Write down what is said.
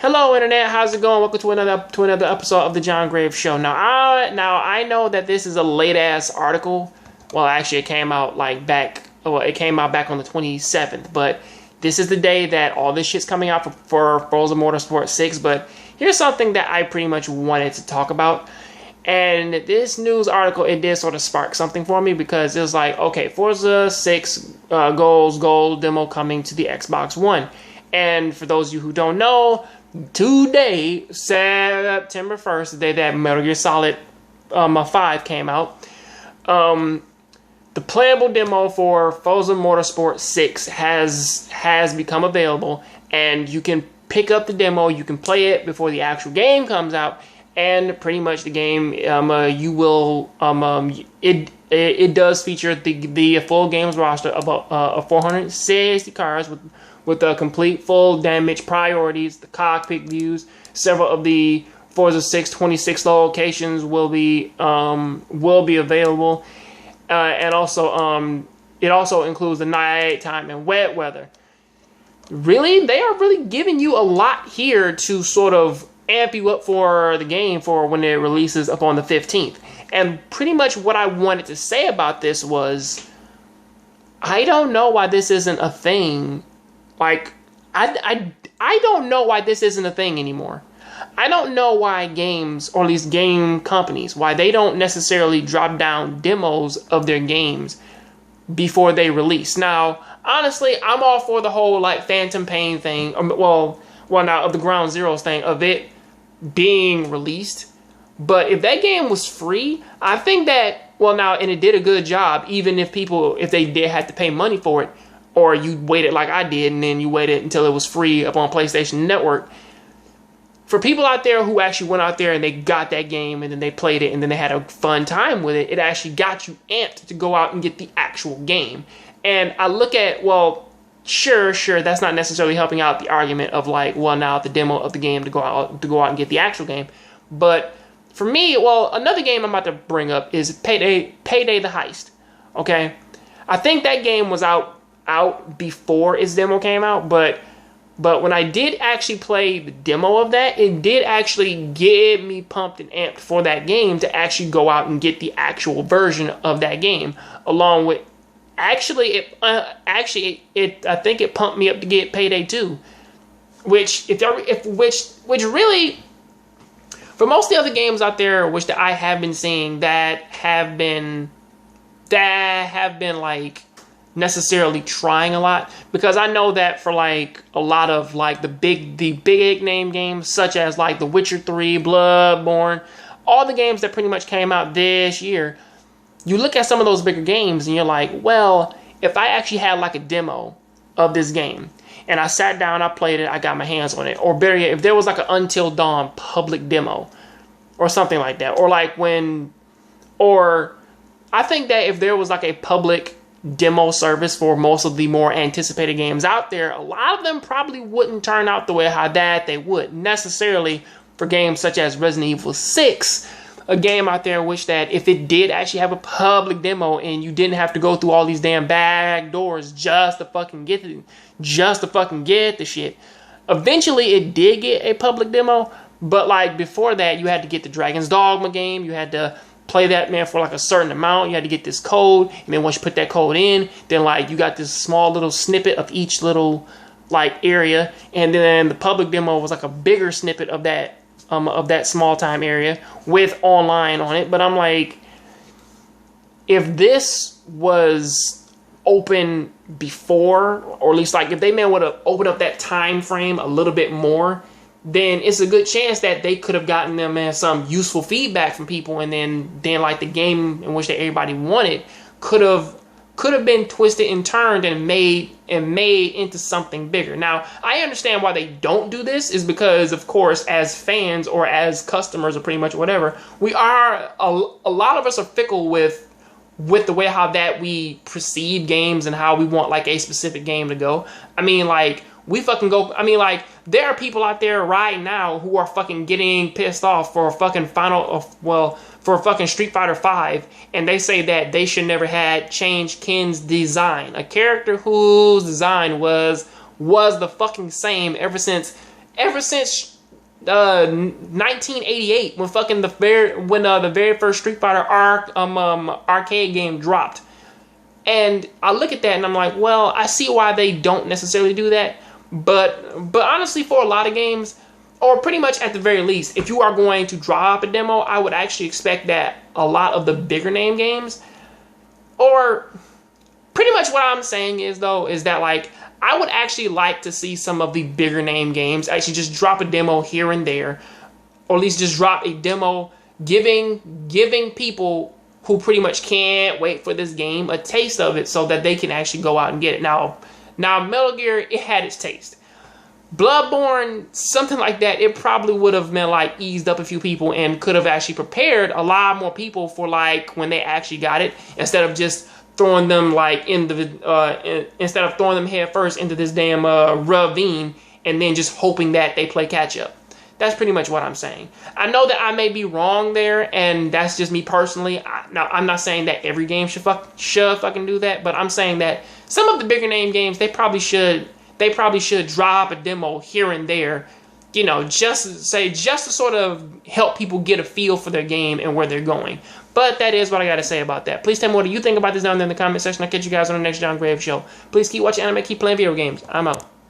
Hello, internet. How's it going? Welcome to another episode of the Jongravesshow. Now I know that this is a late ass article. Well, actually, it came out back on the 27th. But this is the day that all this shit's coming out for Forza Motorsport 6. But here's something that I pretty much wanted to talk about. And this news article, it did sort of spark something for me because it was like, okay, Forza 6 gold demo coming to the Xbox One. And for those of you who don't know, today, September 1st, the day that Metal Gear Solid 5 came out, the playable demo for Forza Motorsport 6 has become available, and you can pick up the demo, you can play it before the actual game comes out, and pretty much the game, it does feature the full games roster of 460 cars with the complete full damage priorities, the cockpit views. Several of the Forza 6 26 locations will be available, and also it also includes the nighttime and wet weather. Really, they are really giving you a lot here to sort of amp you up for the game for when it releases up on the 15th. And pretty much what I wanted to say about this was, I don't know why this isn't a thing. Like, I don't know why this isn't a thing anymore. I don't know why games, or at least game companies, why they don't necessarily drop down demos of their games before they release. Now, honestly, I'm all for the whole, like, Phantom Pain thing, of the Ground Zeroes thing, of it being released. But if that game was free, I think that, and it did a good job, even if they did have to pay money for it, or you waited like I did, and then you waited until it was free up on PlayStation Network. For people out there who actually went out there and they got that game, and then they played it, and then they had a fun time with it, it actually got you amped to go out and get the actual game. And I look at, sure, that's not necessarily helping out the argument of now the demo of the game to go out and get the actual game. But for me, another game I'm about to bring up is Payday the Heist. Okay, I think that game was out before its demo came out, but when I did actually play the demo of that, it did actually get me pumped and amped for that game to actually go out and get the actual version of that game, along with I think it pumped me up to get Payday 2, which really, for most of the other games out there, which that I have been seeing that have been like necessarily trying a lot, because I know that for like a lot of like the big name games such as like The Witcher 3, Bloodborne, all the games that pretty much came out this year, you look at some of those bigger games and you're like, if I actually had like a demo of this game and I sat down, I played it, I got my hands on it, or better yet, if there was like an Until Dawn public demo or something like that, or I think that if there was like a public demo service for most of the more anticipated games out there, a lot of them probably wouldn't turn out the way how that they would necessarily for games such as Resident Evil 6, a game out there which that if it did actually have a public demo and you didn't have to go through all these damn back doors just to fucking get the shit. Eventually it did get a public demo, but like before that you had to get the Dragon's Dogma game, you had to play that for like a certain amount, you had to get this code, and then once you put that code in, then like you got this small little snippet of each little like area, and then the public demo was like a bigger snippet of that small time area with online on it. But I'm like, if this was open before, or at least like if they would have opened up that time frame a little bit more, then it's a good chance that they could have gotten them some useful feedback from people, and then like the game in which everybody wanted could have been twisted and turned and made into something bigger. Now, I understand why they don't do this is because, of course, as fans or as customers or pretty much whatever, we are a lot of us are fickle with the way how that we perceive games and how we want like a specific game to go. I mean, like, there are people out there right now who are fucking getting pissed off for fucking Street Fighter 5, and they say that they should never had changed Ken's design, a character whose design was the fucking same ever since 1988 when fucking the very first Street Fighter arcade game dropped. And I look at that and I'm like, well, I see why they don't necessarily do that. But honestly, for a lot of games, or pretty much at the very least, if you are going to drop a demo, I would actually expect that a lot of the bigger name games, or pretty much what I'm saying is that like, I would actually like to see some of the bigger name games actually just drop a demo here and there, or at least just drop a demo giving people who pretty much can't wait for this game a taste of it so that they can actually go out and get it. Now Metal Gear, it had its taste. Bloodborne, something like that, it probably would have been like eased up a few people and could have actually prepared a lot more people for like when they actually got it, instead of just throwing them like instead of throwing them head first into this damn ravine and then just hoping that they play catch up. That's pretty much what I'm saying. I know that I may be wrong there, and that's just me personally. Now, I'm not saying that every game should fucking do that, but I'm saying that some of the bigger name games, they probably should drop a demo here and there, you know, just to sort of help people get a feel for their game and where they're going. But that is what I got to say about that. Please tell me what you think about this down there in the comment section. I'll catch you guys on the next John Grave Show. Please keep watching anime, keep playing video games. I'm out.